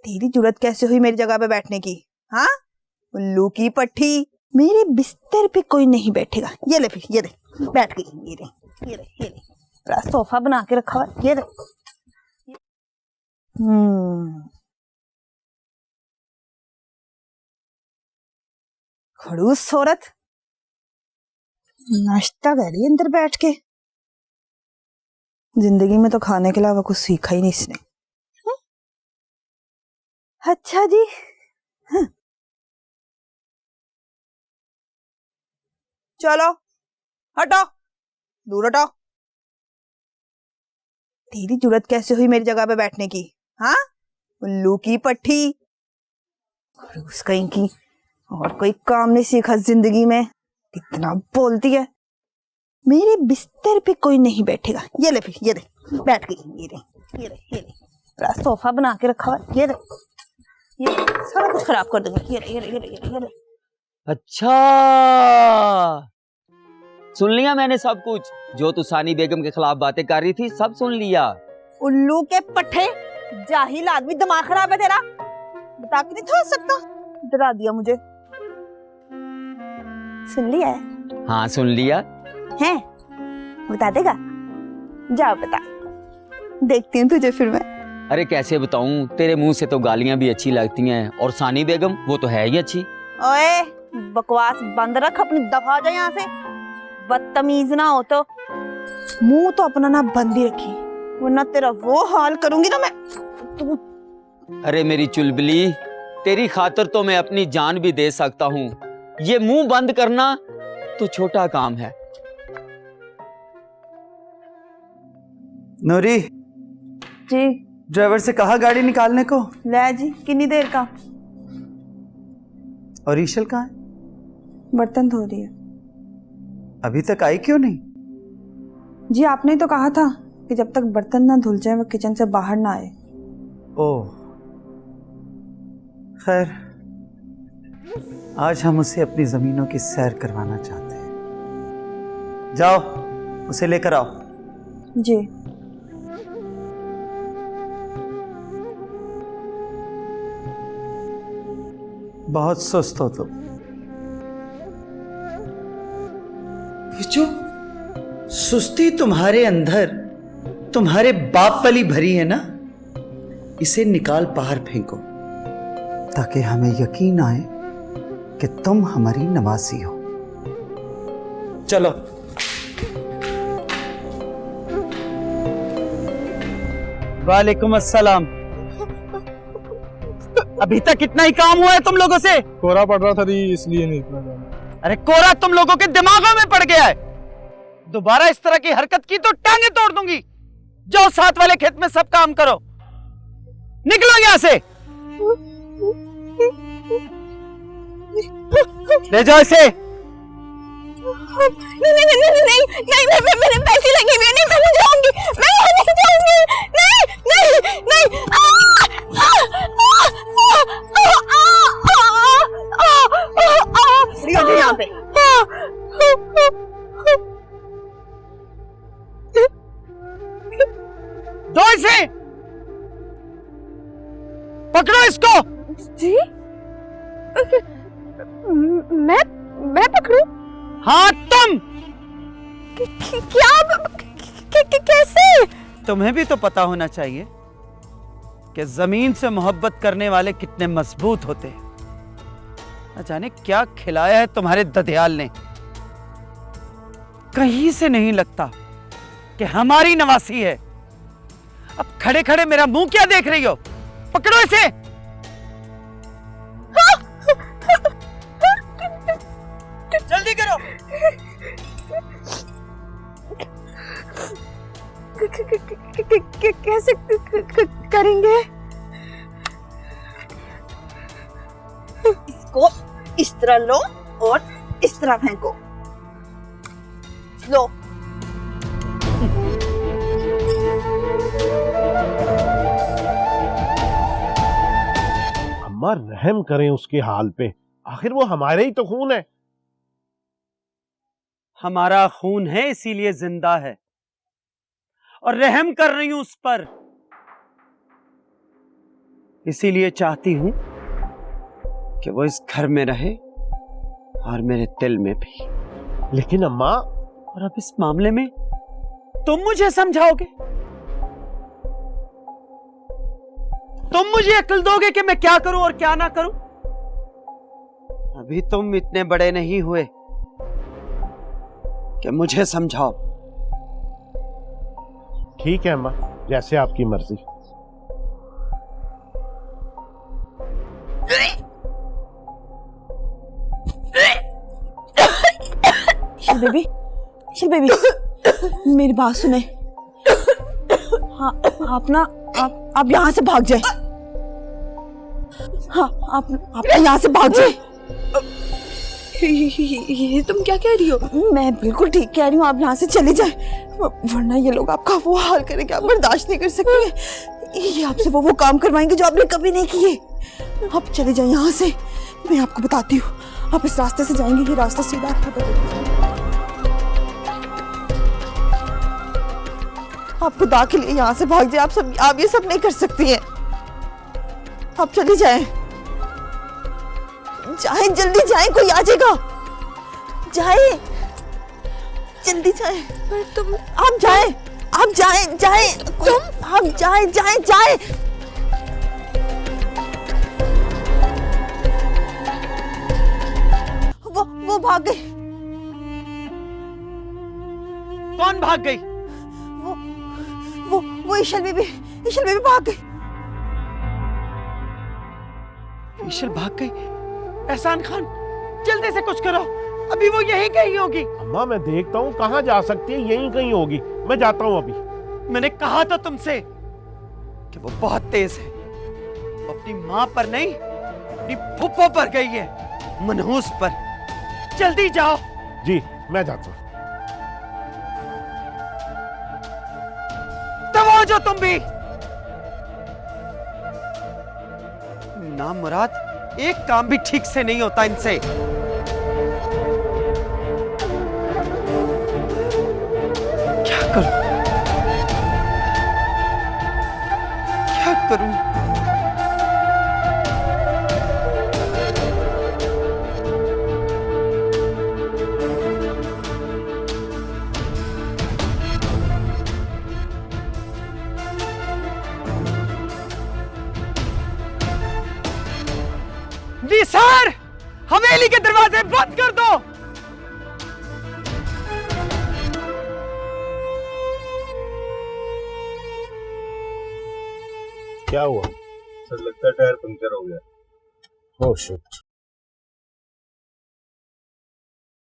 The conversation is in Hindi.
तेरी जरूरत कैसे हुई मेरी जगह पे बैठने की? हाँ, उल्लू की पट्टी, मेरे बिस्तर पे कोई नहीं बैठेगा। ये ले फिर, ये ले, बैठ गई। ये ले, ये ले, ये ले, बड़ा सोफा बना के रखा हुआ। ये ले। खड़ूस औरत, नाश्ता कर रही है अंदर बैठ के। जिंदगी में तो खाने के अलावा कुछ सीखा ही नहीं इसने। अच्छा जी। चलो हटो, दूर हटो। तेरी जरूरत कैसे हुई मेरी जगह पे बैठने की? हाँ, उल्लू की पट्टी, खड़ूस कहीं की, और कोई काम नहीं सीखा जिंदगी में। कितना बोलती है। मेरे बिस्तर पे कोई नहीं बैठेगा। ये ले फिर, ये ले, बैठ गई। ये ले, ये ले, ये ले, बड़ा सोफा बना के रखा हुआ। ये ले, ये सारा कुछ खराब कर दूंगी। ये ले, ये ले, ये ले, ये ले। अच्छा, सुन लिया मैंने सब कुछ। जो तू सानी बेगम के खिलाफ बातें कर रही थी सब सुन लिया। उल्लू के पट्टे, जाहिल आदमी, दिमाग खराब है तेरा। बता के नहीं था सकता, डरा दिया मुझे। सुन लिया है? हाँ सुन लिया है। बता देगा? जा बता, देखती हूँ तुझे फिर मैं। अरे कैसे बताऊं, तेरे मुंह से तो गालियां भी अच्छी लगती हैं, और सानी बेगम वो तो है ही अच्छी। ओए बकवास बंद रख, अपनी दफा जा यहाँ से। बदतमीज ना हो तो मुंह तो अपना ना बंद ही रखी, वरना तेरा वो हाल करूंगी ना मैं। तू अरे मेरी चुलबुली, तेरी खातिर तो मैं अपनी जान भी दे सकता हूँ। ये मुंह बंद करना तो छोटा काम है। नूरी जी। ड्राइवर से कहा गाड़ी निकालने को। ले जी, कितनी देर का? और ईशल कहाँ है? बर्तन धो रही है। अभी तक आई क्यों नहीं? जी आपने तो कहा था कि जब तक बर्तन ना धुल जाए वो किचन से बाहर ना आए। ओह खैर, आज हम उसे अपनी जमीनों की सैर करवाना चाहते हैं। जाओ उसे लेकर आओ। जी। बहुत सुस्त हो तुम। जो सुस्ती तुम्हारे अंदर तुम्हारे बाप वाली भरी है ना, इसे निकाल बाहर फेंको, ताकि हमें यकीन आए कि तुम हमारी नवासी हो। चलो। वालेकुम अस्सलाम। अभी तक इतना ही काम हुआ है तुम लोगों से? कोहरा पड़ रहा था दी, इसलिए नहीं इतना काम। अरे कोहरा तुम लोगों के दिमागों में पड़ गया है। दोबारा इस तरह की हरकत की तो टांगे तोड़ दूंगी। जाओ साथ वाले खेत में सब काम करो। निकलो यहां से। ले जाओ इसे। नहीं नहीं नहीं नहीं नहीं नहीं, मेरे पैसे लगे हुए नहीं, मैं नहीं जाऊंगी, मैं नहीं जाऊंगी। नहीं नहीं नहीं। यहाँ पे दो इसे, पकड़ो इसको। जी मैं पकड़ूं? हाँ तुम। क्या कैसे? तुम्हें भी तो पता होना चाहिए कि जमीन से मोहब्बत करने वाले कितने मजबूत होते हैं। न जाने क्या खिलाया है तुम्हारे दधियाल ने। कहीं से नहीं लगता कि हमारी नवासी है। अब खड़े खड़े मेरा मुंह क्या देख रही हो? पकड़ो इसे। जल्दी करो। कैसे करेंगे? इसको इस तरह लो और इस तरह फेंको। लो। अम्मा रहम करें उसके हाल पे, आखिर वो हमारे ही तो खून है। हमारा खून है इसीलिए जिंदा है, और रहम कर रही हूं उस पर। इसीलिए चाहती हूं कि वो इस घर में रहे और मेरे दिल में भी। लेकिन अम्मा, और अब इस मामले में तुम मुझे समझाओगे, तुम मुझे अक्ल दोगे कि मैं क्या करूं और क्या ना करूं। अभी तुम इतने बड़े नहीं हुए कि मुझे समझाओ। ठीक है अम्मा, जैसे आपकी मर्जी। इशल बेबी, इशल बेबी, मेरी बात सुने। हाँ, आप यहाँ से भाग जाए। हाँ, आप यहाँ से भाग जाए। ये तुम क्या कह रही हो? मैं बिल्कुल ठीक कह रही हूँ, आप यहाँ से चले जाए, वरना ये लोग आपका वो हाल करेंगे, आप बर्दाश्त नहीं कर सकते। ये आपसे वो काम करवाएंगे जो आपने कभी नहीं किए। आप चले जाए यहाँ से, मैं आपको बताती हूँ। आप इस रास्ते से जाएंगे, ये रास्ता सीधा आपका। आप खुदा के लिए यहाँ से भाग जाए। आप ये सब नहीं कर सकती हैं। आप चली जाएं, जल्दी जाएं, कोई आ जाएगा। जाएं, जल्दी जाएं। पर तुम, आप जाएं, आप जाएं। वो भाग गई। कौन भाग गई? वो इशल बेबी भाग गई। इशल भाग गई? एहसान खान, जल्दी से कुछ करो, अभी वो यहीं कहीं होगी। अम्मा मैं देखता हूँ कहाँ जा सकती है, यहीं कहीं होगी। मैं जाता हूँ अभी। मैंने कहा था तुमसे कि वो बहुत तेज है। वो अपनी माँ पर नहीं, अपनी फुप्पो पर गई है, मनहूस पर। जल्दी जाओ। जी मैं जाता हूँ। तब हो जो तुम भी। ना मुराद, एक काम भी ठीक से नहीं होता इनसे। क्या करूं? क्या करूं? निसार, हवेली के दरवाजे बंद कर दो। क्या हुआ? सर लगता है टायर पंक्चर हो गया। Oh shit.